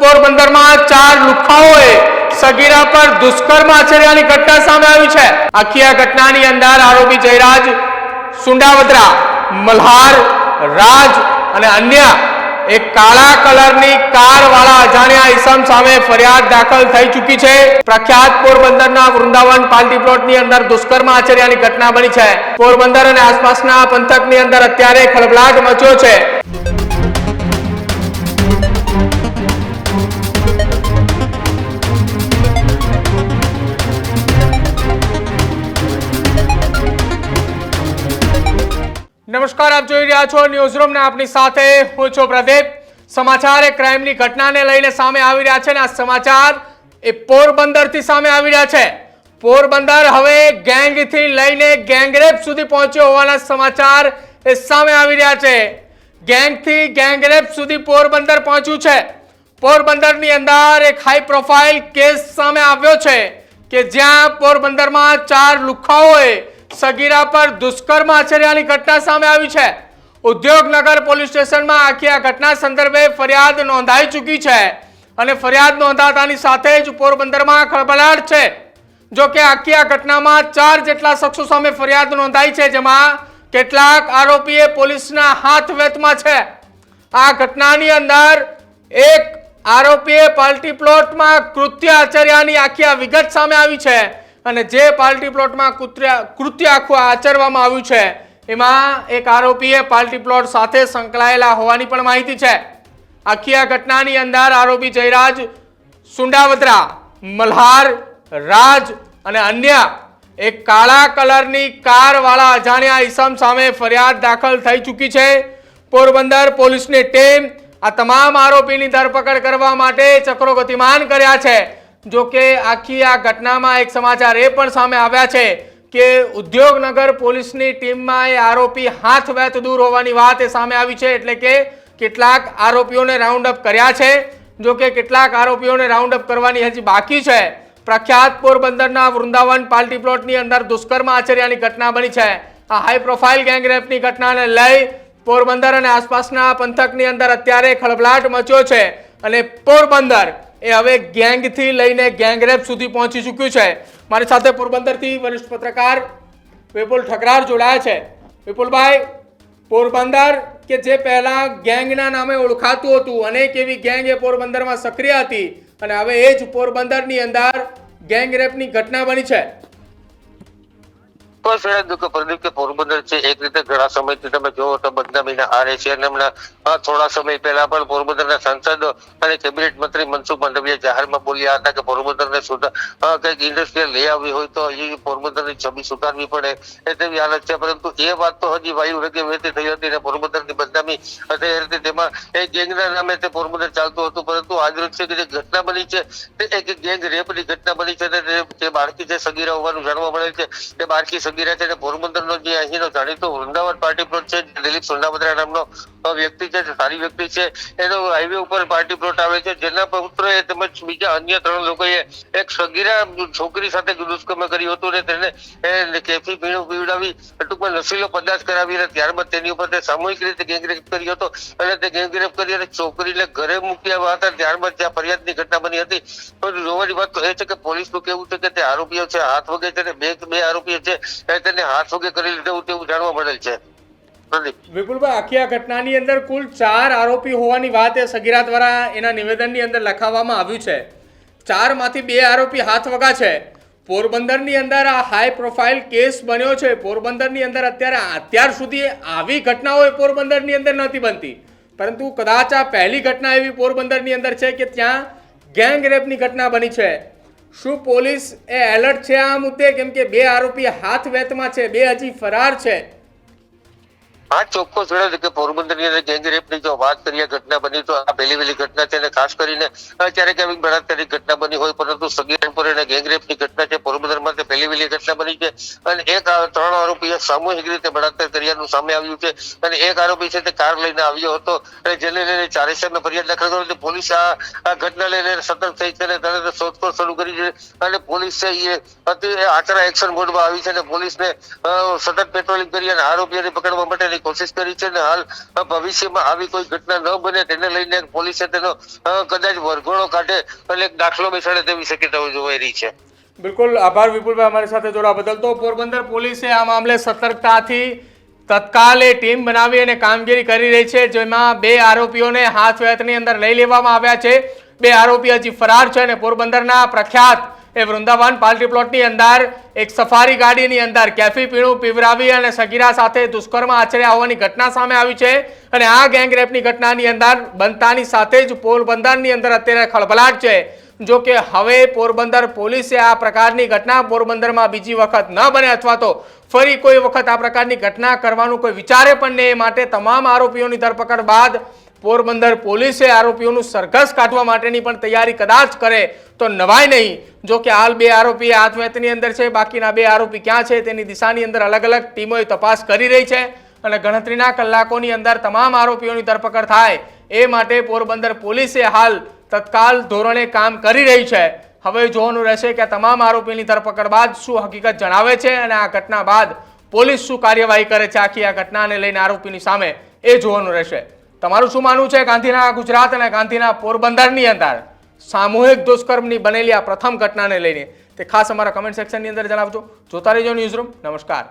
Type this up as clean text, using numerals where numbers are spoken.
પોરબંદરમાં 4 લુખ્ખાઓએ સગીરા પર દુષ્કર્મ આચર્યાની ઘટના સામે આવી છે। આખી આ ઘટનાની અંદર આરોપી જયરાજ સુંડાવદરા, મલ્હાર, રાજ અને અન્ય એક કાળા કલરની કાર વાળા અજાણ્યા ઈસમ સામે ફરિયાદ દાખલ થઈ ચૂકી છે। પ્રખ્યાત પોરબંદરના વૃંદાવન પાર્ટી પ્લોટની અંદર દુષ્કર્મ આચર્યાની ઘટના બની છે। પોરબંદર અને આસપાસના પંથકની અંદર અત્યારે ખળભળાટ મચ્યો છે। नमस्कार, आप જોઈ રહ્યા છો ન્યૂઝરૂમ ને આપની સાથે હું છું પ્રદીપ। સમાચાર એ ક્રાઇમની ઘટનાને લઈને સામે આવી રહ્યા છે ને આ સમાચાર એ પોરબંદરથી સામે આવી રહ્યા છે। પોરબંદર હવે ગેંગથી લઈને ગેંગરેપ સુધી પહોંચ્યો હોવાના સમાચાર એ સામે આવી રહ્યા છે। ગેંગથી ગેંગરેપ સુધી પોરબંદર પહોંચ્યું છે। પોરબંદરની અંદર એક હાઈ પ્રોફાઇલ કેસ સામે આવ્યો છે કે જ્યાં પોરબંદરમાં 4 લુખ્ખાઓએ સગીરા પર દુષ્કર્મ આચર્યાની ઘટના સામે આવી છે। ઉદ્યોગનગર પોલીસ સ્ટેશનમાં આખી આ ઘટના સંદર્ભે ફરિયાદ નોંધાઈ ચૂકી છે અને ફરિયાદ નોંધાતાની સાથે જ પોરબંદરમાં ખળભળાટ છે। જો કે આખી આ ઘટનામાં 4 જેટલા શખ્સો સામે ફરિયાદ નોંધાઈ છે, જેમાં કેટલાક આરોપીએ પોલીસના હાથ વેતમાં છે। આ ઘટનાની અંદર એક આરોપીએ પાર્ટી પ્લોટમાં કૃત્ય આચર્યાની આખી આ વિગત સામે આવી છે અને જે પાર્ટી પ્લોટમાં કૃત્ય આખું આચરવામાં આવ્યું છે એમાં એક આરોપીએ પાર્ટી પ્લોટ સાથે સંકળાયેલા હોવાની પણ માહિતી છે। આખી આ ઘટનાની અંદર આરોપી જયરાજ સુંડાવદરા, મલ્હાર, રાજ અને અન્ય એક કાળા કલરની કાર વાળા અજાણ્યા ઈસમ સામે ફરિયાદ દાખલ થઈ ચૂકી છે। પોરબંદર પોલીસની ટીમ આ તમામ આરોપીની ધરપકડ કરવા માટે ચક્રો ગતિમાન કર્યા છે। જો કે આખી આ ઘટનામાં એક સમાચાર એ પણ સામે આવ્યા છે કે ઉદ્યોગનગર પોલીસની ટીમમાં એ આરોપી હાથ વેત દૂર હોવાની વાત એ સામે આવી છે, એટલે કે કેટલાક આરોપીઓને રાઉન્ડ અપ કર્યા છે। જો કે કેટલાક આરોપીઓને રાઉન્ડ અપ કરવાની હજી બાકી છે। પ્રખ્યાત પોરબંદરના વૃંદાવન પાર્ટી પ્લોટની અંદર દુષ્કર્મ આચર્યાની ઘટના બની છે। આ હાઈ પ્રોફાઇલ ગેંગરેપની ઘટનાને લઈ પોરબંદર અને આસપાસના પંથકની અંદર અત્યારે ખળભળાટ મચ્યો છે અને પોરબંદર એ હવે ગેંગથી લઈને ગેંગરેપ સુધી પહોંચી ચૂક્યું છે। મારી સાથે પોરબંદરથી વરિષ્ઠ પત્રકાર વિપુલ ઠકરાર જોડાયા છે। વિપુલભાઈ, પોરબંદર કે જે પહેલા ગેંગના નામે ઓળખાતું હતું, અનેક એવી ગેંગ એ પોરબંદરમાં સક્રિય હતી અને હવે એ જ પોરબંદરની અંદર ગેંગરેપની ઘટના બની છે। પ્રદીપ કે પોરબંદર છે એક રીતે ઘણા સમયથી તમે જોવો તો બદનામીના આરે છે અને હમણાં થોડા સમય પહેલા પણ પોરબંદરના સાંસદ અને કેબિનેટ મંત્રી મનસુખ માંડવિયા જાહેરમાં બોલ્યા હતા કે પોરબંદરને કંઈક ઇન્ડસ્ટ્રીયલ લઈ આવી હોય તો હજી પોરબંદરની છબી સુધારવી પડે એ તેવી હાલત છે। પરંતુ એ વાત તો હજી વાયુ વેગે વહેતી થઈ હતી અને પોરબંદરની બદનામી થઈ હતી, તેમાં એ ગેંગના નામે તે પોરબંદર ચાલતું હતું। પરંતુ આજરોજ છે કે જે ઘટના બની છે તે એક ગેંગ રેપની ઘટના બની છે। તે બાળકી છે સગીરા હોવાનું જાણવા મળે છે। તે બાળકી સગીરા છે પોરબંદરનો જે અહીંનો જાણીતો વૃંદાવન પાર્ટી પ્લોટ છે, દિલીપ સુંડાવદરા નામનો વ્યક્તિ છે, સારી વ્યક્તિ છે, એનો હાઈવે ઉપર પાર્ટી પ્લોટ આવે છે, જેના પુત્રએ તેમજ બીજા અન્ય 3 લોકોએ એક સગીરા છોકરી સાથે દુષ્કર્મ કર્યું હતું અને તેને કેફી પીણું પીવડાવી ટૂંકમાં નશીલો પદાર્થ કરાવી અને ત્યારબાદ તેની ઉપર તે સામૂહિક રીતે ગેંગરેપ કર્યો હતો અને તે ગેંગરેપ કરી અને છોકરીને ઘરે મૂકી આવ્યા હતા। ત્યારબાદ જ્યાં ફરિયાદની ઘટના બની હતી, પણ જોવાની વાત તો એ છે કે પોલીસનું કહેવું છે કે તે આરોપીઓ છે હાથ વગે છે અને બે આરોપીઓ છે તેને હાથ વગે કરી લીધું તેવું જાણવા મળેલ છે। વિપુલભાઈ, આખી આ ઘટનાની અંદર કુલ 4 આરોપી હોવાની વાત એ સગીરા દ્વારા એના નિવેદનની અંદર લખાવવામાં આવ્યું છે। 4 માંથી 2 આરોપી હાથ વગા છે। પોરબંદરની અંદર આ હાઈ પ્રોફાઇલ કેસ બન્યો છે। પોરબંદરની અંદર અત્યાર સુધી આવી ઘટનાઓ પોરબંદરની અંદર નથી બનતી, પરંતુ કદાચ આ પહેલી ઘટના એવી પોરબંદરની અંદર છે કે ત્યાં ગેંગ રેપની ઘટના બની છે। શું પોલીસ એ એલર્ટ છે આ મુદ્દે? કેમ કે 2 આરોપી હાથ વેતમાં છે, 2 હજી ફરાર છે। હા, ચોક્કસ જણાવ્યું કે પોરબંદરની અંદર ગેંગરેપની જો વાત કરીએ ઘટના બની તો આ પહેલી ઘટના છે અને ખાસ કરીને ક્યારેક આવી બળાત્કારની ઘટના બની હોય, પરંતુ સગીરા પર અને ગેંગરેપની ઘટના છે પોરબંદરમાં તે પહેલી ઘટના બની છે અને 3 આરોપીએ સામૂહિક રીતે બળાત્કાર કર્યાનું સામે આવ્યું છે અને એક આરોપી છે તે કાર લઈને આવ્યો હતો અને જેને લઈને 4 સામે ફરિયાદ દાખલ કરી હતી। પોલીસ આ ઘટના લઈને સતર્ક થઈ છે અને તરત શોધખોળ શરૂ કરી છે અને પોલીસ છે એ આકરા એક્શન મોડમાં આવી છે અને પોલીસને સતત પેટ્રોલિંગ કરી અને આરોપીઓને પકડવા માટે કરવાની કોશિશ કરી છે અને હાલ ભવિષ્યમાં આવી કોઈ ઘટના ન બને તેને લઈને પોલીસે તેનો કદાચ વરઘોડો કાઢે અને એક દાખલો બેસાડે તેવી શક્યતાઓ જોવાઈ રહી છે. બિલકુલ આભાર વિપુલભાઈ અમારી સાથે જોડાવા બદલ. તો પોરબંદર પોલીસે આ મામલે સતર્કતાથી તત્કાલે ટીમ બનાવી અને કામગીરી કરી રહી છે, જેમાં 2 આરોપીઓને હાથવેતની અંદર લઈ લેવામાં આવ્યા છે. 2 આરોપી હજી ફરાર છે અને પોરબંદરના પ્રખ્યાત એ વૃંદાવન પાર્ટી પ્લોટની અંદર એક સફારી ગાડીની અંદર કેફી પીણું પીવરાવી અને સગીરા સાથે દુષ્કર્મ આચર્યા હોવાની ઘટના સામે આવી છે. અને આ ગેંગરેપની ઘટનાની અંદર બનતાની સાથે જ પોરબંદરની અંદર અત્યારે ખળભળાટ છે. જો કે હવે પોરબંદર પોલીસે આ પ્રકારની ઘટના પોરબંદરમાં બીજી વખત ન બને અથવા તો ફરી કોઈ વખત આ પ્રકારની ઘટના કરવાનું કોઈ વિચારે પણ નહીં, એ માટે તમામ આરોપીઓની ધરપકડ બાદ પોરબંદર પોલીસે આરોપીઓનું સરઘસ કાઢવા માટેની પણ તૈયારી કદાચ કરે તો નવાય નહીં. જો કે હાલ 2 આરોપી હાથવેતની અંદર છે, બાકીના 2 આરોપી ક્યાં છે તેની દિશાની અંદર અલગ અલગ ટીમોએ તપાસ કરી રહી છે અને ગણતરીના કલાકોની અંદર તમામ આરોપીઓની ધરપકડ થાય એ માટે પોરબંદર પોલીસે હાલ તત્કાલ ધોરણે કામ કરી રહી છે. હવે જોવાનું રહેશે કે તમામ આરોપીની ધરપકડ બાદ શું હકીકત જણાવે છે અને આ ઘટના બાદ પોલીસ શું કાર્યવાહી કરે છે આખી આ ઘટનાને લઈને આરોપીની સામે એ જોવાનું રહેશે. તમારું શું માનવું છે ગાંધીના ગુજરાત અને ગાંધીના પોરબંદરની અંદર સામૂહિક દુષ્કર્મની બનેલી આ પ્રથમ ઘટનાને લઈને તે ખાસ અમારા કમેન્ટ સેક્શનની અંદર જણાવજો. જોતા રહેજો ન્યૂઝરૂમ. નમસ્કાર.